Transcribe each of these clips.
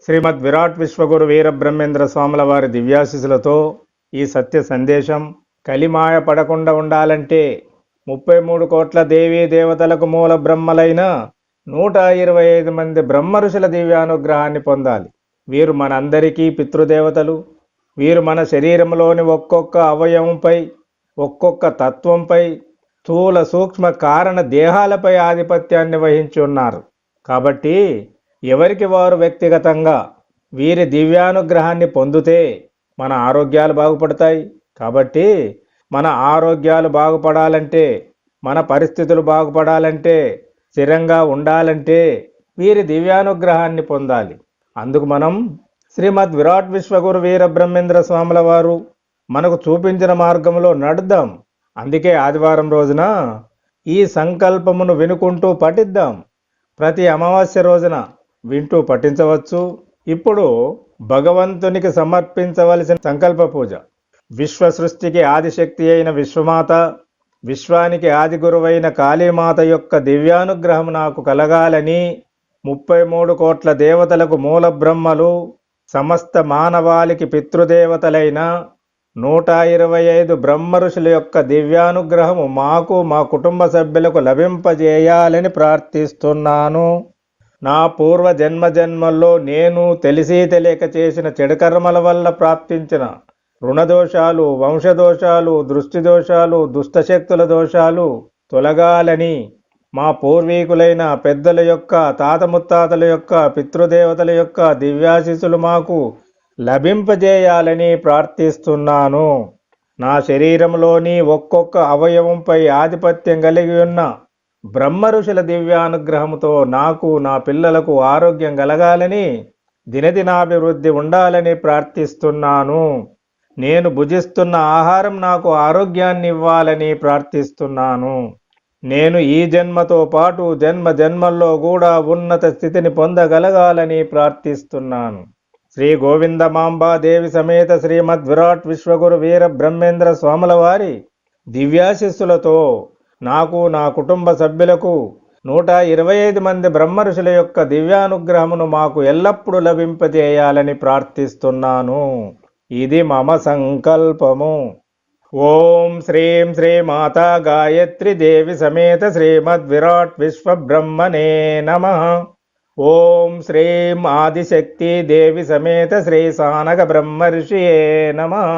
శ్రీమద్ విరాట్ విశ్వగురు వీరబ్రహ్మేంద్ర స్వాముల వారి దివ్యాశిసులతో ఈ సత్య సందేశం కలిమాయ పడకుండా ఉండాలంటే 33 కోట్ల దేవీ దేవతలకు మూల బ్రహ్మలైన 125 మంది బ్రహ్మ ఋషుల దివ్యానుగ్రహాన్ని పొందాలి. వీరు మనందరికీ పితృదేవతలు. వీరు మన శరీరంలోని ఒక్కొక్క అవయవంపై, ఒక్కొక్క తత్వంపై, స్థూల సూక్ష్మ కారణ దేహాలపై ఆధిపత్యాన్ని వహించి ఉన్నారు. కాబట్టి ఎవరికి వారు వ్యక్తిగతంగా వీరి దివ్యానుగ్రహాన్ని పొందితే మన ఆరోగ్యాలు బాగుపడతాయి. కాబట్టి మన ఆరోగ్యాలు బాగుపడాలంటే, మన పరిస్థితులు బాగుపడాలంటే, స్థిరంగా ఉండాలంటే వీరి దివ్యానుగ్రహాన్ని పొందాలి. అందుకు మనం శ్రీమద్ విరాట్ విశ్వగురు వీరబ్రహ్మేంద్ర స్వాముల వారు మనకు చూపించిన మార్గంలో నడుద్దాం. అందుకే ఆదివారం రోజున ఈ సంకల్పమును వినుకుంటూ పఠిద్దాం. ప్రతి అమావాస్య రోజున వింటూ పఠించవచ్చు. ఇప్పుడు భగవంతునికి సమర్పించవలసిన సంకల్ప పూజ. విశ్వ సృష్టికి ఆదిశక్తి అయిన విశ్వమాత, విశ్వానికి ఆది గురువైన కాళీమాత యొక్క దివ్యానుగ్రహం నాకు కలగాలని 33 కోట్ల దేవతలకు మూల బ్రహ్మలు, సమస్త మానవాళికి పితృదేవతలైన 125 బ్రహ్మ ఋషుల యొక్క దివ్యానుగ్రహము మాకు, మా కుటుంబ సభ్యులకు లభింపజేయాలని ప్రార్థిస్తున్నాను. నా పూర్వ జన్మల్లో నేను తెలిసి తెలియక చేసిన చెడు కర్మల వల్ల ప్రాప్తించిన రుణదోషాలు, వంశదోషాలు, దృష్టి దోషాలు, దుష్టశక్తుల దోషాలు తొలగాలని, మా పూర్వీకులైన పెద్దల యొక్క, తాత ముత్తాతల యొక్క, పితృదేవతల యొక్క దివ్యాశీస్సులు మాకు లభింపజేయాలని ప్రార్థిస్తున్నాను. నా శరీరంలోని ఒక్కొక్క అవయవంపై ఆధిపత్యం కలిగి ఉన్న బ్రహ్మ ఋషుల దివ్యానుగ్రహంతో నాకు, నా పిల్లలకు ఆరోగ్యం కలగాలని, దినదినాభివృద్ధి ఉండాలని ప్రార్థిస్తున్నాను. నేను భుజిస్తున్న ఆహారం నాకు ఆరోగ్యాన్ని ఇవ్వాలని ప్రార్థిస్తున్నాను. నేను ఈ జన్మతో పాటు జన్మల్లో కూడా ఉన్నత స్థితిని పొందగలగాలని ప్రార్థిస్తున్నాను. శ్రీ గోవిందమాంబాదేవి సమేత శ్రీమద్ విరాట్ విశ్వగురు వీర బ్రహ్మేంద్ర స్వాముల వారి దివ్యాశిస్సులతో నాకు, నా కుటుంబ సభ్యులకు 125 మంది బ్రహ్మ ఋషుల యొక్క దివ్యానుగ్రహమును మాకు ఎల్లప్పుడూ లభింపజేయాలని ప్రార్థిస్తున్నాను. ఇది మమ సంకల్పము. ఓం శ్రీం శ్రీ మాతా గాయత్రి దేవి సమేత శ్రీమద్ విరాట్ విశ్వబ్రహ్మణే నమః. ఓం శ్రీం ఆదిశక్తి దేవి సమేత శ్రీ సానగ బ్రహ్మర్షియే నమః.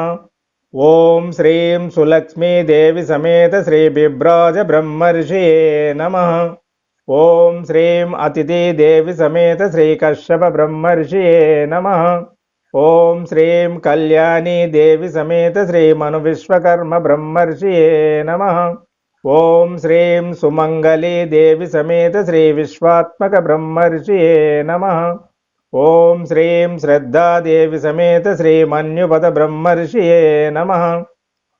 ఓం శ్రీం సులక్ష్మీ దేవి సమేత శ్రీ బిభ్రాజ బ్రహ్మర్షియే నమః. ఓం శ్రీం అతిథి దేవి సమేత శ్రీ కశ్యప బ్రహ్మర్షియే నమః. ఓం శ్రీం కళ్యాణి దేవి సమేత శ్రీ మను విశ్వకర్మ బ్రహ్మర్షియే నమః. ఓం శ్రీం సుమంగళి దేవి సమేత శ్రీ విశ్వాత్మక బ్రహ్మర్షియే నమః. ఓం శ్రీం శ్రద్ధాదేవి సమేత శ్రీ మన్యుపద బ్రహ్మర్షియే నమః.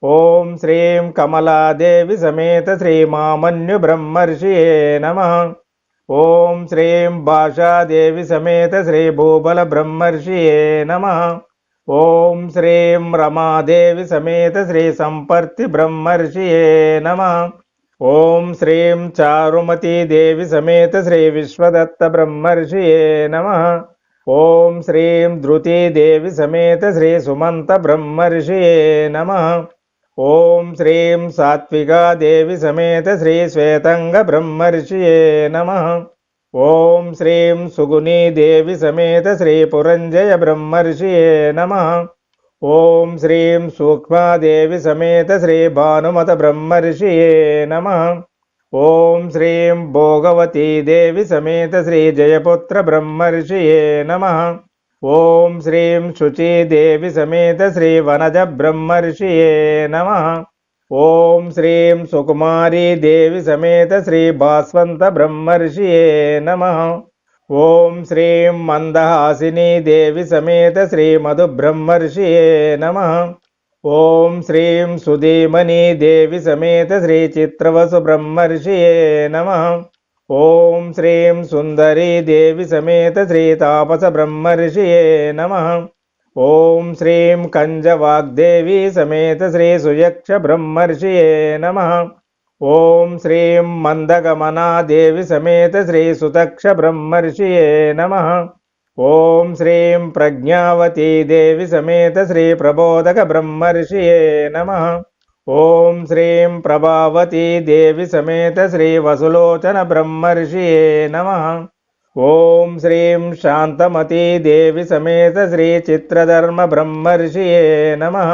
ఓం శ్రీం కమలాదేవి సమేత శ్రీ మామన్యు బ్రహ్మర్షియే నమః. ఓం శ్రీం భాషాదేవి సమేత శ్రీ భూబల బ్రహ్మర్షియే నమః. ఓం శ్రీం రమాదేవి సమేత శ్రీ సంపర్తి బ్రహ్మర్షియే నమః. ఓం శ్రీం చారుమతీ దేవి సమేత శ్రీ విశ్వదత్త బ్రహ్మర్షియే నమః. ఓం శ్రీం ధృతి దేవి సమేత శ్రీ సుమంత బ్రహ్మర్షియే నమః. ఓం శ్రీం సాత్వికా దేవి సమేత శ్రీ శ్వేతంగ బ్రహ్మర్షియే నమః. ఓం శ్రీం సుగుణీ దేవి సమేత శ్రీ పురంజయ బ్రహ్మర్షియే నమః. ఓం శ్రీం సూక్ష్మాదేవి సమేత శ్రీ భానుమత బ్రహ్మర్షియే నమః. ఓం శ్రీం భోగవతీ దేవి సమేత శ్రీ జయపుత్ర బ్రహ్మర్షియే నమః. ఓం శ్రీం శుచీ దేవి సమేత శ్రీ వనజ బ్రహ్మర్షియే నమః. ఓం శ్రీం సుకుమారీ దేవి సమేత శ్రీ భాస్వంత బ్రహ్మర్షియే నమః. ఓం శ్రీం మందహాసినీ దేవి సమేత శ్రీ మధు బ్రహ్మర్షియే నమః. ఓం శ్రీం సుధీమణి దేవి సమేత శ్రీ చిత్రవసు బ్రహ్మర్షియే నమః. ఓం శ్రీం సుందరీ దేవి సమేత శ్రీ తాపస బ్రహ్మర్షియే నమః. ఓం శ్రీం కంజవాగ్దేవి సమేత శ్రీ సుయక్ష బ్రహ్మర్షియే నమః. ఓం శ్రీం మందగమనా దేవి సమేత శ్రీ సుతక్ష బ్రహ్మర్షియే నమః. ఓం శ్రీం ప్రజ్ఞావతీ దేవి సమేత శ్రీ ప్రబోధక బ్రహ్మర్షియే నమః. ఓం శ్రీం ప్రభావతీ దేవి సమేత శ్రీ వసులోచన బ్రహ్మర్షియే నమః. ఓం శ్రీం శాంతమతీ దేవి సమేత శ్రీ చిత్రధర్మ బ్రహ్మర్షియే నమః.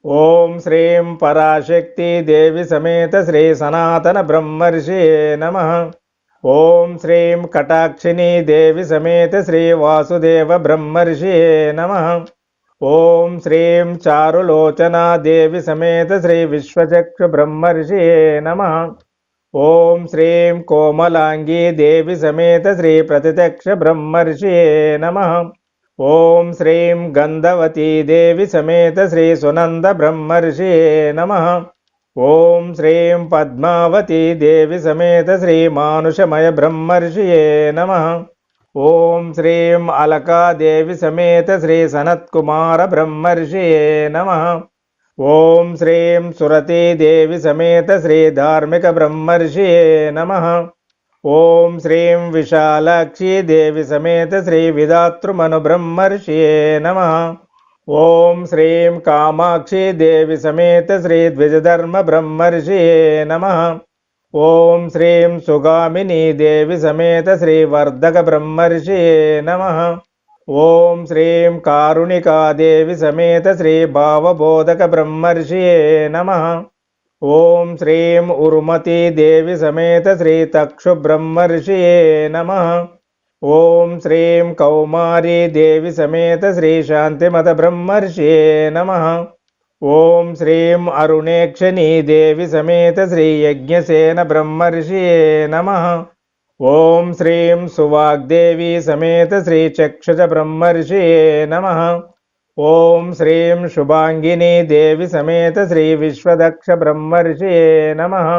ఓం శ్రీం పరాశక్తి దేవి సమేత శ్రీ సనాతన బ్రహ్మర్షియే నమః. ఓం శ్రీం కటాక్షిణీ దేవి సమేత శ్రీ వాసుదేవ బ్రహ్మర్షియే నమః. ఓం శ్రీం చారులోచనా దేవి సమేత శ్రీ విశ్వచక్షు బ్రహ్మర్షియే నమః. ఓం శ్రీం కోమలాంగీ దేవి సమేత శ్రీ ప్రతిదక్ష బ్రహ్మర్షియే నమః. ఓం శ్రీం గంధవతీ దేవి సమేత శ్రీ సునంద బ్రహ్మర్షియే నమః. ఓం శ్రీం పద్మావతీ దేవి సమేత శ్రీ మానుషమయ బ్రహ్మర్షియే నమః. ఓం శ్రీం అలకా దేవి సమేత శ్రీ సనత్కుమార బ్రహ్మర్షియే నమః. ఓం శ్రీం సురతీ దేవి సమేత శ్రీ ధార్మిక బ్రహ్మర్షియే నమః. ఓం శ్రీం విశాలాక్షి దేవి సమేత శ్రీ విధాతృమను బ్రహ్మర్షియే నమః. ఓం శ్రీం కామాక్షి దేవి సమేత శ్రీ ద్విజధర్మ బ్రహ్మర్షియే నమః. ఓం శ్రీం సుగామినీ దేవి సమేత శ్రీ వర్ధక బ్రహ్మర్షియే నమః. ఓం శ్రీం కారుణికా దేవి సమేత శ్రీ భావబోధక బ్రహ్మర్షియే నమః. ఓం శ్రీం ఉరుమతీ దేవి సమేత శ్రీ తక్షు బ్రహ్మర్షియే నమః. ఓం శ్రీం కౌమారీ దేవి సమేత శ్రీ శాంతిమత బ్రహ్మర్షియే నమః. ఓం శ్రీం అరుణేక్షణీ దేవి సమేత శ్రీ యజ్ఞసేన బ్రహ్మర్షియే నమః. ఓం శ్రీం సువాగ్దేవి సమేత శ్రీ చక్షుజ బ్రహ్మర్షియే నమః. ఓం శ్రీం శుభాంగిని దేవి సమేత శ్రీ విశ్వదక్ష బ్రహ్మర్షియే నమః.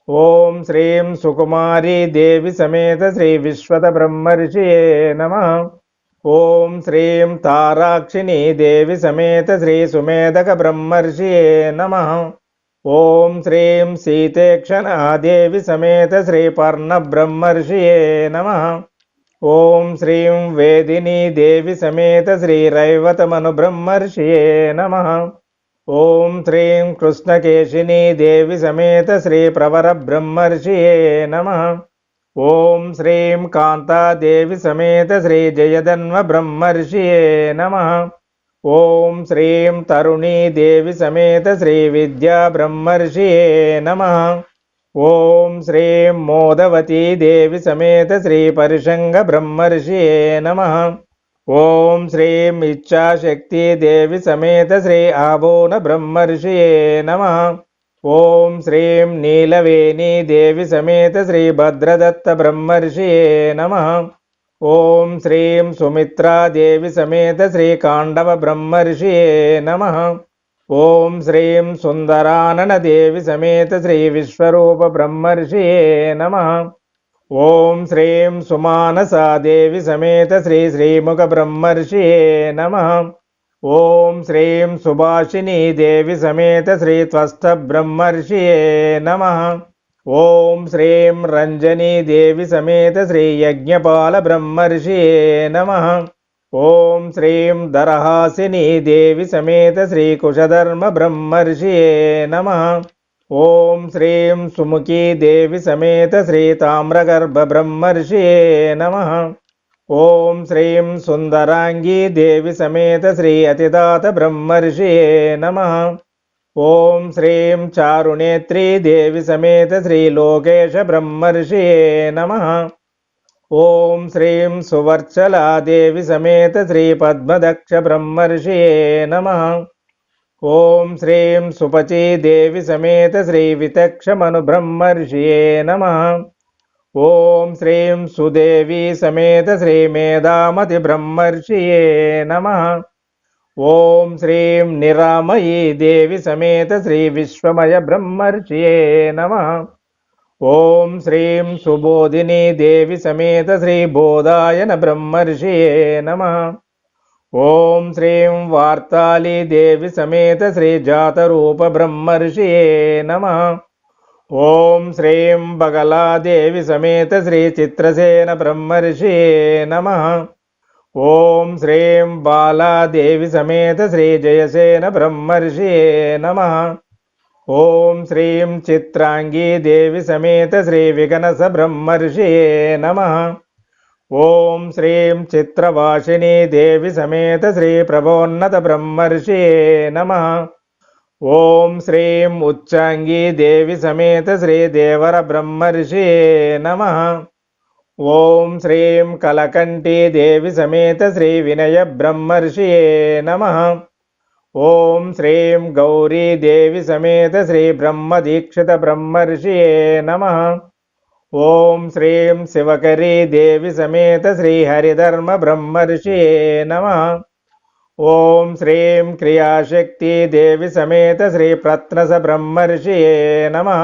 ఓం శ్రీం సుకుమారీ దేవి సమేత శ్రీ విశ్వత బ్రహ్మర్షియే నమః. ఓం శ్రీం తారాక్షిణీ దేవి సమేత శ్రీ సుమేధక బ్రహ్మర్షియే నమః. ఓం శ్రీం సీతేక్షణా దేవి సమేత శ్రీ పర్ణ బ్రహ్మర్షియే నమః. ఓం శ్రీం వేదినీ దేవి సమేత శ్రీ రైవతమను బ్రహ్మర్షియే నమః. ఓం శ్రీం కృష్ణకేశినీ దేవి సమేత శ్రీ ప్రవర బ్రహ్మర్షియే నమః. ఓం శ్రీం కాంతాదేవి సమేత శ్రీ జయధన్వ బ్రహ్మర్షియే నమః. ఓం శ్రీం తరుణీ దేవి సమేత శ్రీ విద్యా బ్రహ్మర్షియే నమః. ఓం శ్రీం మోదవతీ దేవి సమేత శ్రీ పరిషంగ బ్రహ్మర్షియే నమః. ఓం శ్రీం ఇచ్ఛాశక్తి దేవి సమేత శ్రీ ఆబోన బ్రహ్మర్షియే నమః. ఓం శ్రీం నీలవేణీ దేవి సమేత శ్రీ భద్రదత్త బ్రహ్మర్షియే నమః. ఓం శ్రీం సుమిత్రా దేవి సమేత శ్రీ కాండవ బ్రహ్మర్షియే నమః. ఓం శ్రీం సుందరానన దేవి సమేత శ్రీ విశ్వరూప బ్రహ్మర్షియే నమః. ఓం శ్రీం సుమానసా దేవి సమేత శ్రీ శ్రీముఖ బ్రహ్మర్షియే నమః. ఓం శ్రీం సుభాషిణీ దేవి సమేత శ్రీ త్వస్థ బ్రహ్మర్షియే నమః. ఓం శ్రీం రంజనీ దేవి సమేత శ్రీ యజ్ఞపాల బ్రహ్మర్షియే నమః. ఓం శ్రీం దరహాసినీ దేవి సమేత శ్రీ కుశధర్మ బ్రహ్మర్షియే నమః. ఓం శ్రీం సుముఖీ దేవి సమేత శ్రీ తామ్రగర్భ బ్రహ్మర్షియే నమః. ఓం శ్రీం సుందరాంగీ దేవి సమేత శ్రీ అతిదాత బ్రహ్మర్షియే నమః. ఓం శ్రీం చారునేత్రీ దేవి సమేత శ్రీ లోకేశ బ్రహ్మర్షియే నమః. ఓం శ్రీం సువర్చలా దేవి సమేత శ్రీ పద్మదక్ష బ్రహ్మర్షియే నమః. ఓం శ్రీం సుపచీ దేవి సమేత శ్రీ వితక్షమను బ్రహ్మర్షియే నమః. ఓం శ్రీం సుదేవి సమేత శ్రీ మేధామతి బ్రహ్మర్షియే నమః. ఓం శ్రీం నిరామయీ దేవి సమేత శ్రీ విశ్వమయ బ్రహ్మర్షియే నమః. ఓం శ్రీం సుబోధినీ దేవి సమేత శ్రీ బోధాయన బ్రహ్మర్షియే నమః. ఓం శ్రీం వార్తాళీ దేవి సమేత శ్రీ జాతరూప బ్రహ్మర్షియే నమః. ఓం శ్రీం బగలాదేవి సమేత శ్రీ చిత్రసేన బ్రహ్మర్షియే నమః. ఓం శ్రీం బాలాదేవి సమేత శ్రీ జయసేన బ్రహ్మర్షియే నమః. ఓం శ్రీం చిత్రాంగీ దేవి సమేత శ్రీ విగనస బ్రహ్మర్షియే నమః. ఓం శ్రీం చిత్రవాసిని దేవి సమేత శ్రీ ప్రభోన్నత బ్రహ్మర్షియే నమః. ఓం శ్రీం ఉచ్చాంగీ దేవి సమేత శ్రీ దేవర బ్రహ్మర్షియే నమః. ఓం శ్రీం కలకంఠీ దేవి సమేత శ్రీ వినయ బ్రహ్మర్షియే నమః. ఓం శ్రీం గౌరీ దేవి సమేత శ్రీ బ్రహ్మదీక్షిత బ్రహ్మర్షియే నమః. ఓం శ్రీం శివకరీ దేవి సమేత శ్రీ హరిధర్మ బ్రహ్మర్షియే నమః. ఓం శ్రీం క్రియాశక్తి దేవి సమేత శ్రీ ప్రత్నస బ్రహ్మర్షియే నమః.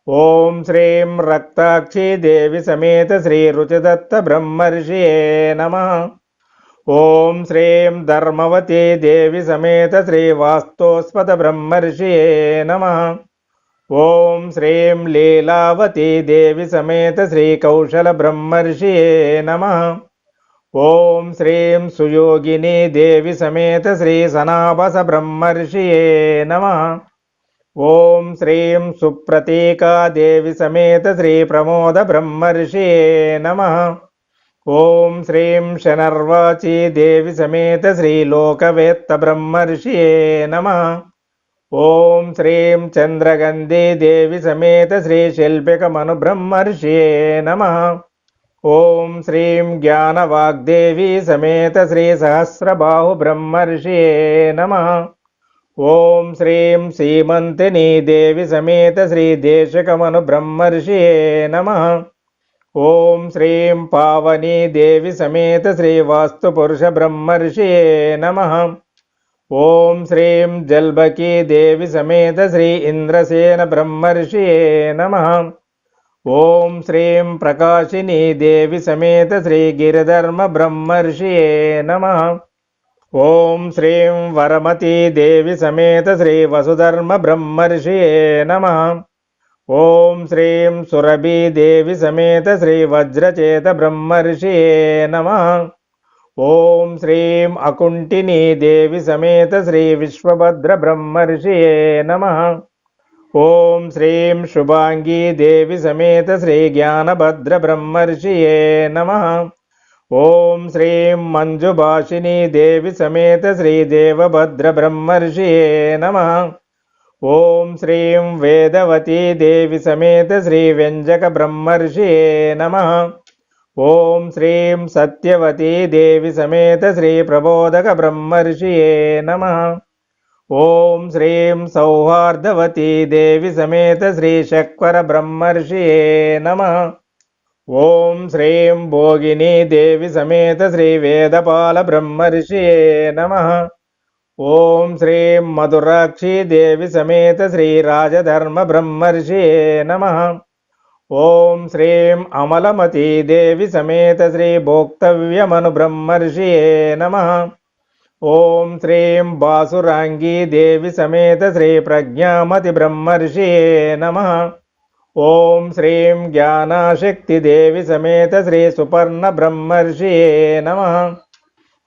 ఓం శ్రీం రక్తాక్షి దేవి సమేత శ్రీ రుచిదత్త బ్రహ్మర్షియే నమః. ఓం శ్రీం ధర్మవతి దేవి సమేత శ్రీ వాస్తోస్పద బ్రహ్మర్షియే నమః. ఓం శ్రీం లీలావతి దేవి సమేత శ్రీ కౌశల బ్రహ్మర్షియే నమః. ఓం శ్రీం సుయోగిని దేవి సమేత శ్రీ సనాభస బ్రహ్మర్షియే నమః. ఓం శ్రీం సుప్రతీకా దేవి సమేత శ్రీ ప్రమోద బ్రహ్మర్షియే నమః. ఓం శ్రీం శనర్వాచి దేవి సమేత శ్రీ లోకవేత్త బ్రహ్మర్షియే నమః. ఓం శ్రీం చంద్రగంధి దేవి సమేత శ్రీ శిల్పిక మను బ్రహ్మర్షియే నమః. ఓం శ్రీం జ్ఞానవాగ్దేవి సమేత శ్రీ సహస్రబాహు బ్రహ్మర్షియే నమః. ఓం శ్రీం సీమంతిని దేవి సమేత శ్రీ దేశకమను బ్రహ్మర్షియే నమః. ఓం శ్రీం పావని దేవి సమేత శ్రీ వాస్తుపురుష బ్రహ్మర్షియే నమః. ఓం శ్రీం జల్బకీ దేవి సమేత శ్రీ ఇంద్రసేన బ్రహ్మర్షియే నమః. ఓం శ్రీం ప్రకాశిని దేవి సమేత శ్రీ గిరిధర్మ బ్రహ్మర్షియే నమః. ఓం శ్రీం వరమతి దేవి సమేత శ్రీ వసుధర్మ బ్రహ్మర్షియే నమః. ఓం శ్రీం సురభి దేవి సమేత శ్రీ వజ్రచేత బ్రహ్మర్షియే నమః. ఓం శ్రీం అకుంఠిని దేవి సమేత శ్రీ విశ్వభద్ర బ్రహ్మర్షియే నమః. ఓం శ్రీం శుభాంగీ దేవి సమేత శ్రీ జ్ఞానభద్ర బ్రహ్మర్షియే నమః. ఓం శ్రీం మంజుభాషిని దేవి సమేత శ్రీ దేవభద్ర బ్రహ్మర్షియే నమః. ఓం శ్రీం వేదవతి దేవి సమేత శ్రీ వ్యంజక బ్రహ్మర్షియే నమః. ఓం శ్రీం సత్యవతి దేవి సమేత శ్రీ ప్రబోధక బ్రహ్మర్షియే నమః. ఓం శ్రీం సౌహార్దవతి దేవి సమేత శ్రీ శక్వర బ్రహ్మర్షియే నమః. ఓం శ్రీం భోగిని దేవి సమేత శ్రీ వేదపాల బ్రహ్మర్షియే నమః. ఓం శ్రీం మధురాక్షి దేవి సమేత శ్రీ రాజధర్మ బ్రహ్మర్షియే నమః. ఓం శ్రీం అమలమతి దేవి సమేత శ్రీ భోక్తవ్యమను బ్రహ్మర్షియే నమః. ఓం శ్రీం బాసురాంగీ దేవి సమేత శ్రీ ప్రజ్ఞామతి బ్రహ్మర్షియే నమః. ఓం శ్రీం జ్ఞానాశక్తి దేవి సమేత శ్రీ సుపర్ణ బ్రహ్మర్షియే నమః.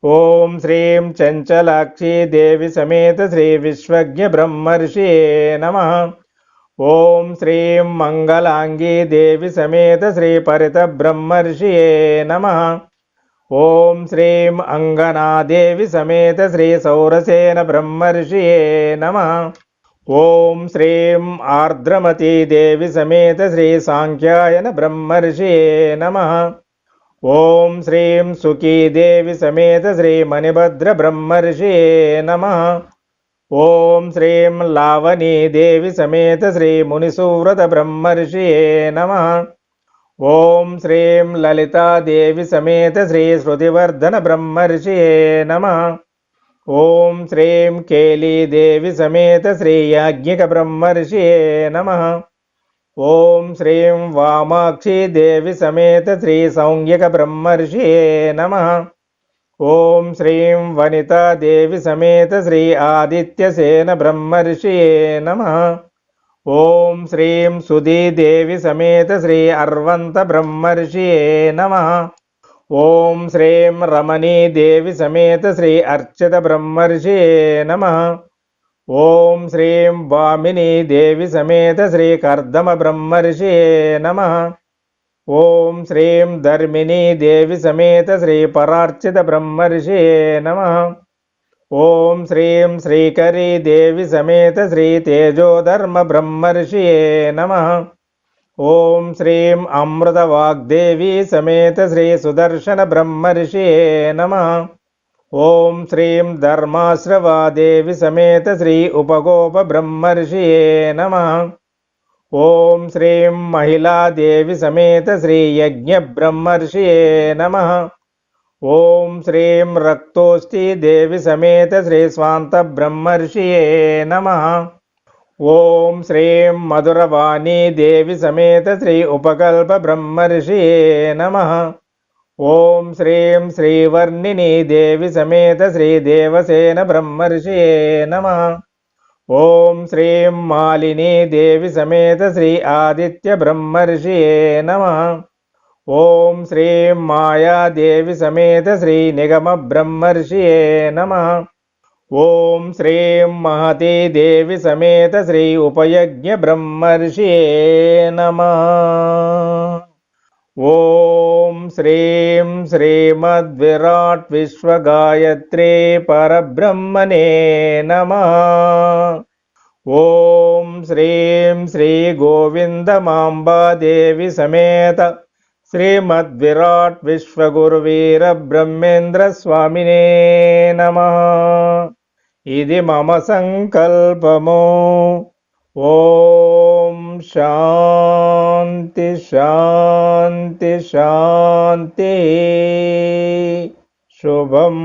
ఓం శ్రీం చంచలాక్షి దేవి సమేత శ్రీ విశ్వజ్ఞ బ్రహ్మర్షియే నమః. ఓం శ్రీం మంగళాంగీ దేవి సమేత శ్రీ పరిత బ్రహ్మర్షియే నమః. ఓం శ్రీం అంగనాదేవి సమేత శ్రీ సౌరసేన బ్రహ్మర్షియే నమః. ఓం శ్రీం ఆర్ద్రమతి దేవి సమేత శ్రీ సాంఖ్యాయన బ్రహ్మర్షియే నమః. ఓం శ్రీం సుఖీ దేవి సమేత శ్రీ మణిభద్ర బ్రహ్మర్షియే నమః. ఓం శ్రీం లావణీ దేవి సమేత శ్రీ మునిసువ్రత బ్రహ్మర్షియే నమః. ఓం శ్రీం లలితాదేవి సమేత శ్రీ శృతివర్ధన బ్రహ్మర్షియే నమః. ఓం శ్రీం కేళీదేవి సమేత శ్రీ యాజ్ఞిక బ్రహ్మర్షియే నమః. ఓం శ్రీం వామాక్షి దేవి సమేత శ్రీ సౌంజ్ఞక బ్రహ్మర్షియే నమః. ఓం శ్రీం వనితాదేవి సమేత శ్రీ ఆదిత్యసేన బ్రహ్మర్షియే నమః. ఓం శ్రీం సుధీదేవి సమేత శ్రీ అర్వంత బ్రహ్మర్షియే నమః. ఓం శ్రీం రమణీ దేవి సమేత శ్రీ అర్చిత బ్రహ్మర్షియే నమః. ఓం శ్రీం వామినీ దేవి సమేత శ్రీ కర్దమ బ్రహ్మర్షియే నమః. ఓం శ్రీం ధర్మిణీ దేవి సమేత శ్రీ పరార్చిత బ్రహ్మర్షియే నమః. ఓం శ్రీం శ్రీకరీ దేవి సమేత శ్రీ తేజోధర్మ బ్రహ్మర్షియే నమః. ఓం శ్రీం అమృత వాగ్దేవి సమేత శ్రీ సుదర్శన బ్రహ్మర్షియే నమః. ఓం శ్రీం ధర్మాశ్రవాదేవి సమేత శ్రీ ఉపగోప బ్రహ్మర్షియే నమః. ఓం శ్రీం మహిళాదేవి సమేత శ్రీ యజ్ఞ బ్రహ్మర్షియే నమః. ఓం శ్రీం రక్తోష్ఠీ దేవి సమేత శ్రీ స్వాంత బ్రహ్మర్షియే నమః. ఓం శ్రీం మధురవాణీ దేవి సమేత శ్రీ ఉపకల్ప బ్రహ్మర్షియే నమః. ఓం శ్రీం శ్రీవర్ణిని దేవి సమేత శ్రీ దేవసేన బ్రహ్మర్షియే నమః. ఓం శ్రీం మాలినీ దేవి సమేత శ్రీ ఆదిత్య బ్రహ్మర్షియే నమః. ఓం శ్రీం మాయాదేవి సమేత శ్రీ నిగమ బ్రహ్మర్షియే నమః. ఓం శ్రీం మహతీ దేవి సమేత శ్రీ ఉపయజ్ఞ బ్రహ్మర్షియే నమః. ఓం శ్రీం శ్రీమద్విరాట్ విశ్వగాయత్రీ పరబ్రహ్మణే నమః. ఓం శ్రీం శ్రీ గోవిందమాంబాదేవి సమేత శ్రీమద్విరాట్ విశ్వగురువీర బ్రహ్మేంద్ర స్వామినే నమః. ఇది మమ సంకల్పము. ఓం శాంతి శాంతి శాంతి. శుభం.